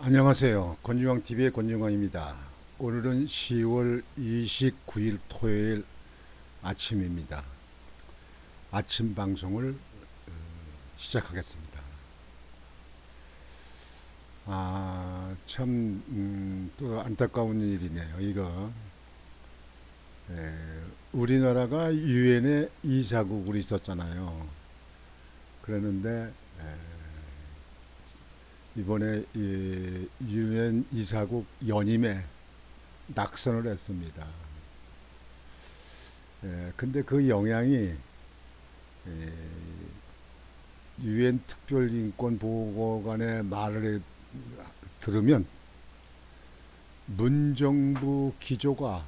안녕하세요. 권중광TV의 권중광입니다. 오늘은 10월 29일 토요일 아침입니다. 아침 방송을 시작하겠습니다. 또 안타까운 일이네요. 이거 우리나라가 유엔의 이사국으로 있었잖아요. 그랬는데 이번에 유엔 이사국 연임에 낙선을 했습니다. 근데 그 영향이 유엔 특별인권보고관의 말을 들으면 문정부 기조가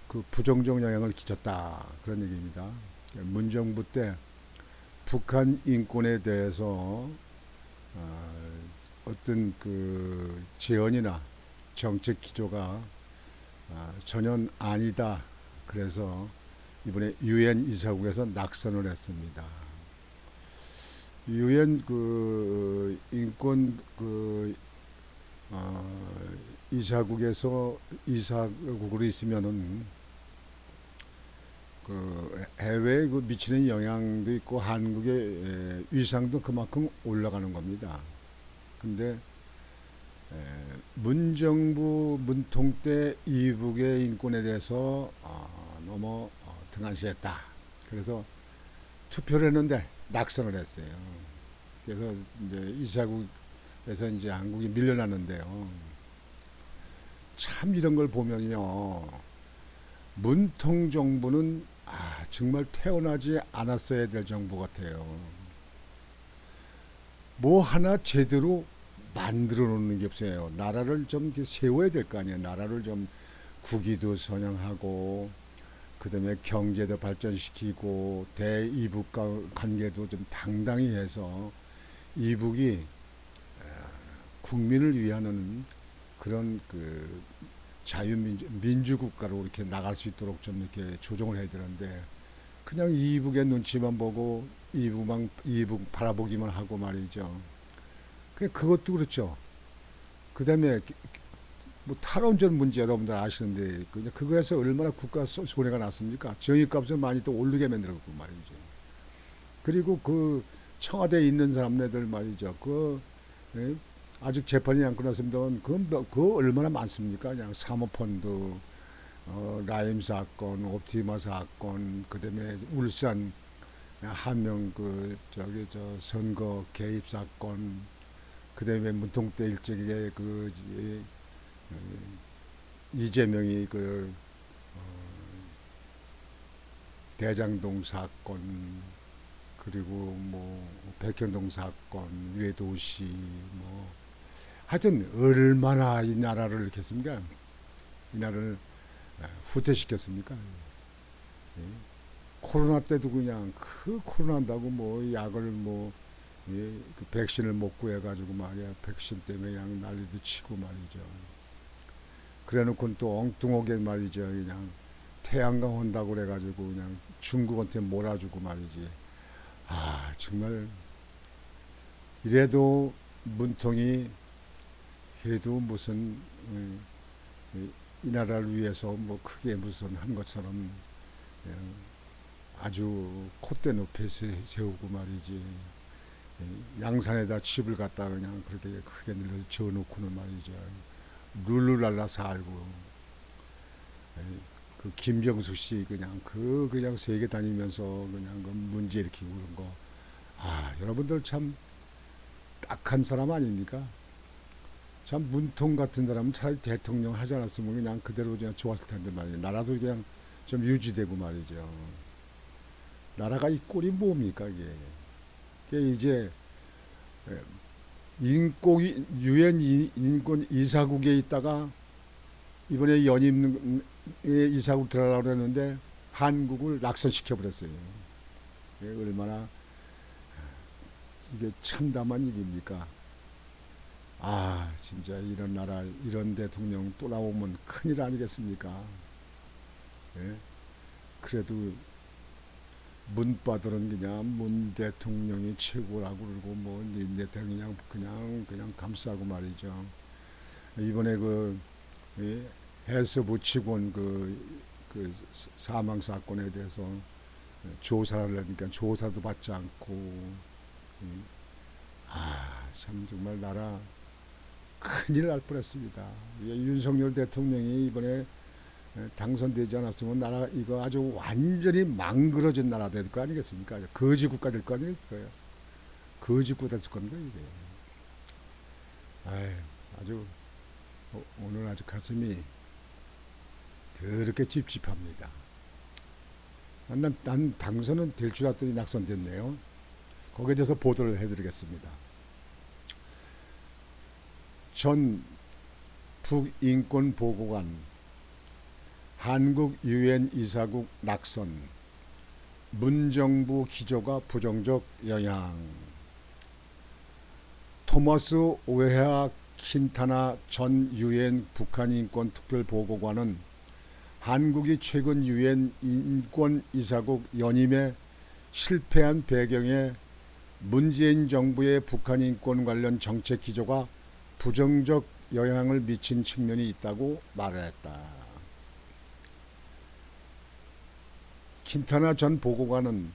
그 부정적 영향을 끼쳤다 그런 얘기입니다. 문정부 때 북한 인권에 대해서 어떤 그 제언이나 정책 기조가 전혀 아니다. 그래서 이번에 유엔 이사국에서 낙선을 했습니다. 유엔 그 인권 그 이사국에서 이사국으로 있으면은 그 해외에 그 미치는 영향도 있고 한국의 위상도 그만큼 올라가는 겁니다. 근데 문정부 문통 때 이북의 인권에 대해서 너무 등한시했다. 그래서 투표를 했는데 낙선을 했어요. 그래서 이제 이사국에서 이제 한국이 밀려났는데요. 참 이런 걸 보면요. 문통 정부는 정말 태어나지 않았어야 될 정부 같아요. 뭐 하나 제대로 만들어 놓는 게 없어요. 나라를 좀 세워야 될 거 아니에요. 나라를 좀 국위도 선양하고 그다음에 경제도 발전시키고 대이북 관계도 좀 당당히 해서 이북이 국민을 위하는 그런 그 자유민주 국가로 이렇게 나갈 수 있도록 좀 이렇게 조정을 해야 되는데 그냥 이북의 눈치만 보고 이북 바라보기만 하고 말이죠. 그것도 그렇죠. 그다음에 뭐 탈원전 문제 여러분들 아시는데 그거에서 얼마나 국가 손해가 났습니까? 정의값을 많이 또 오르게 만들었고 말이죠. 그리고 그 청와대에 있는 사람들 말이죠. 예? 아직 재판이 안 끝났습니다만 그 얼마나 많습니까? 그냥 사모펀드, 라임 사건, 옵티마 사건, 그다음에 울산 한명 그 저기 저 선거 개입 사건, 그다음에 문통 때 일찍에 그 이재명이 그 대장동 사건, 그리고 뭐 백현동 사건, 외도시 뭐 하여튼 얼마나 이 나라를 이렇게 했습니까? 이 나라를 후퇴시켰습니까? 예. 코로나 때도 그냥 그 코로나다고 뭐 약을 뭐 그 백신을 못 구해가지고 말이야 백신 때문에 그냥 난리도 치고 말이죠. 그래놓고 또 엉뚱하게 말이죠. 그냥 태양광 온다고 그래가지고 그냥 중국한테 몰아주고 말이지. 정말 이래도 문통이 해도 무슨 이 나라를 위해서 뭐 크게 무슨 한 것처럼 아주 콧대 높이 세우고 말이지. 양산에다 집을 갖다 그냥 그렇게 크게 늘려 지어놓고는 말이죠. 룰루랄라 살고 그 김정숙 씨 그냥 세계 다니면서 그냥 그 문제 일으키고 그런 거. 여러분들 참 딱한 사람 아닙니까? 참 문통 같은 사람은 차라리 대통령 하지 않았으면 그냥 그대로 그냥 좋았을 텐데 말이죠. 나라도 그냥 좀 유지되고 말이죠. 나라가 이 꼴이 뭡니까 이게? 이게 이제 유엔 인권 이사국에 있다가 이번에 연임 이사국 들어가려고 했는데 한국을 낙선시켜 버렸어요. 얼마나 이게 참담한 일입니까? 진짜 이런 나라 이런 대통령 또 나오면 큰일 아니겠습니까? 예? 그래도 문바들은 그냥 문 대통령이 최고라고 그러고 뭐문 대통령 그냥 감싸고 말이죠. 이번에 이 해수부직원 그 사망 사건에 대해서 조사를 하니까 조사도 받지 않고 참 정말 나라 큰일 날 뻔했습니다. 윤석열 대통령이 이번에 당선되지 않았으면 나라 이거 아주 완전히 망그러진 나라 될 거 아니겠습니까? 거지 국가 될 거 아니겠어요? 거지 국가 됐을 겁니다 이게. 아주 오늘 아주 가슴이 더럽게 찝찝합니다. 난 당선은 될 줄 알았더니 낙선됐네요. 거기에 대해서 보도를 해드리겠습니다. 전 북인권보고관 한국 유엔 이사국 낙선 문정부 기조가 부정적 영향. 토머스 오헤아 킨타나 전 유엔 북한 인권 특별보고관은 한국이 최근 유엔 인권 이사국 연임에 실패한 배경에 문재인 정부의 북한 인권 관련 정책 기조가 부정적 영향을 미친 측면이 있다고 말했다. 킨타나 전 보고관은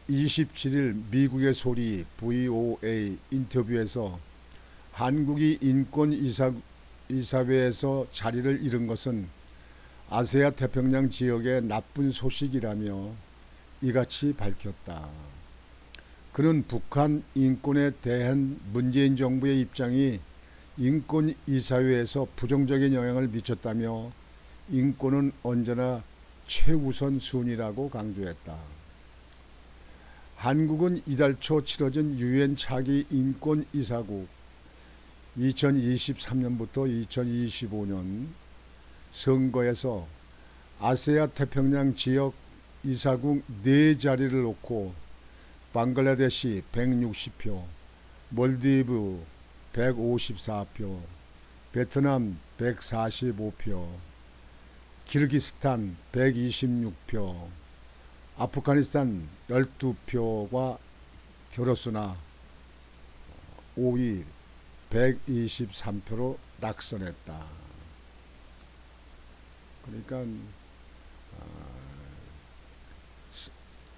27일 미국의 소리 VOA 인터뷰에서 한국이 인권 이사회에서 자리를 잃은 것은 아시아 태평양 지역의 나쁜 소식이라며 이같이 밝혔다. 그는 북한 인권에 대한 문재인 정부의 입장이 인권 이사회에서 부정적인 영향을 미쳤다며 인권은 언제나 최우선 순위라고 강조했다. 한국은 이달 초 치러진 유엔 차기 인권 이사국 2023년부터 2025년 선거에서 아시아 태평양 지역 이사국 4자리를 놓고 방글라데시 160표, 몰디브 154표, 베트남 145표, 키르기스탄 126표, 아프가니스탄 12표가 결었으나 5위 123표로 낙선했다. 그러니까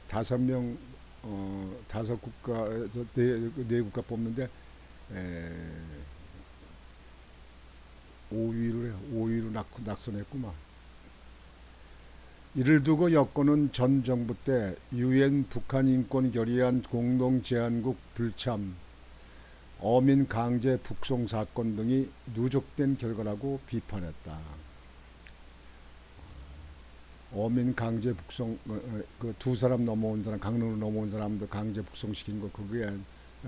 5명 5국가에서 4국가 뽑는데 5위로 낙선했구만. 이를 두고 여권은 전 정부 때 유엔 북한 인권 결의안 공동 제안국 불참, 어민 강제 북송 사건 등이 누적된 결과라고 비판했다. 어민 강제 북송 그 2사람 넘어온 사람 강릉으로 넘어온 사람도 강제 북송시킨 거 그거에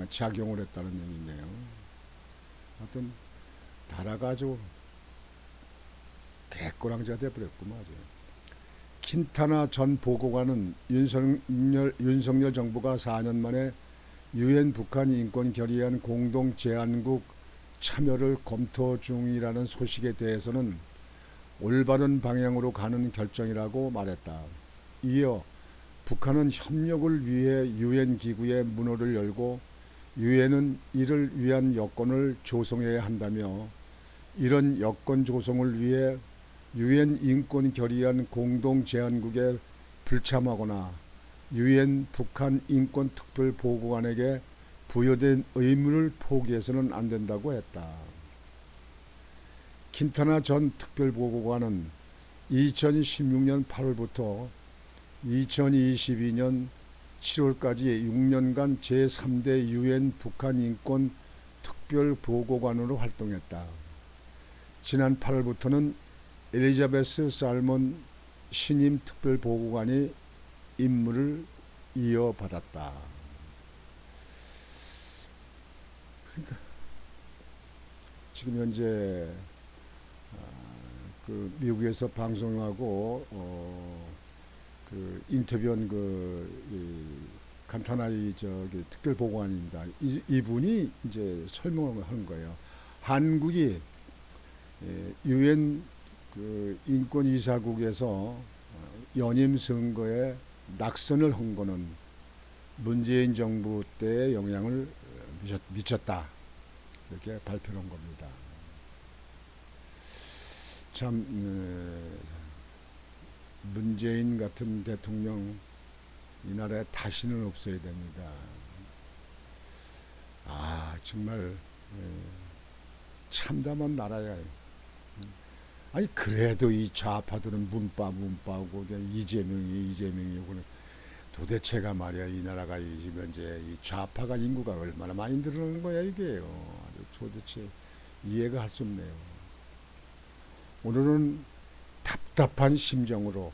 작용을 했다는 얘기네요. 하여튼 나라가 아주 개꼬랑지가 돼버렸구만. 킨타나 전 보고관은 윤석열 정부가 4년 만에 유엔 북한 인권 결의안 공동 제안국 참여를 검토 중이라는 소식에 대해서는 올바른 방향으로 가는 결정이라고 말했다. 이어 북한은 협력을 위해 유엔 기구의 문호를 열고 유엔은 이를 위한 여건을 조성해야 한다며 이런 여건 조성을 위해 유엔 인권 결의안 공동 제안국에 불참하거나 유엔 북한 인권 특별 보고관에게 부여된 의무를 포기해서는 안 된다고 했다. 킨타나 전 특별보고관은 2016년 8월부터 2022년 7월까지 6년간 제3대 유엔 북한 인권 특별보고관으로 활동했다. 지난 8월부터는 엘리자베스 살몬 신임 특별보고관이 임무를 이어받았다. 그러니까 지금 현재 그 미국에서 방송하고 그 인터뷰한 간타나이 저기 특별보고관입니다. 이분이 이제 설명을 하는 거예요. 한국이 유엔 그 인권이사국에서 연임 선거에 낙선을 한 거는 문재인 정부 때에 영향을 미쳤다. 이렇게 발표한 겁니다. 참 문재인 같은 대통령 이 나라에 다시는 없어야 됩니다. 아 정말 참담한 나라야. 아니 그래도 이 좌파들은 문파고 이재명이고 도대체가 말이야 이 나라가 지금 현재 이 좌파가 인구가 얼마나 많이 늘어나는 거야 이게요. 아주 도대체 이해가 할 수 없네요. 오늘은 답답한 심정으로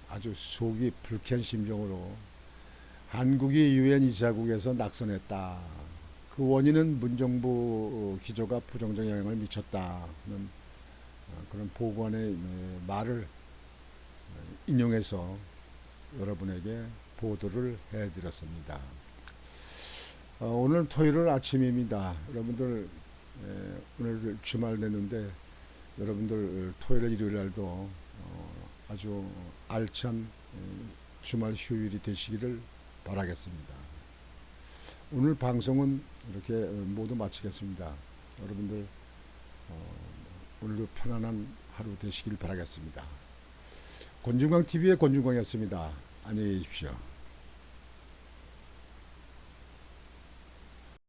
아주 속이 불쾌한 심정으로 한국이 유엔 이사국에서 낙선했다. 그 원인은 문정부 기조가 부정적 영향을 미쳤다는 그런 보고관의 말을 인용해서 여러분에게 보도를 해드렸습니다. 오늘 토요일 아침입니다. 여러분들 오늘 주말 됐는데 여러분들 토요일 일요일 날도 아주 알찬 주말 휴일이 되시기를 바라겠습니다. 오늘 방송은 이렇게 모두 마치겠습니다. 여러분들 오늘도 편안한 하루 되시길 바라겠습니다. 권중광TV의 권중광이었습니다. 안녕히 계십시오.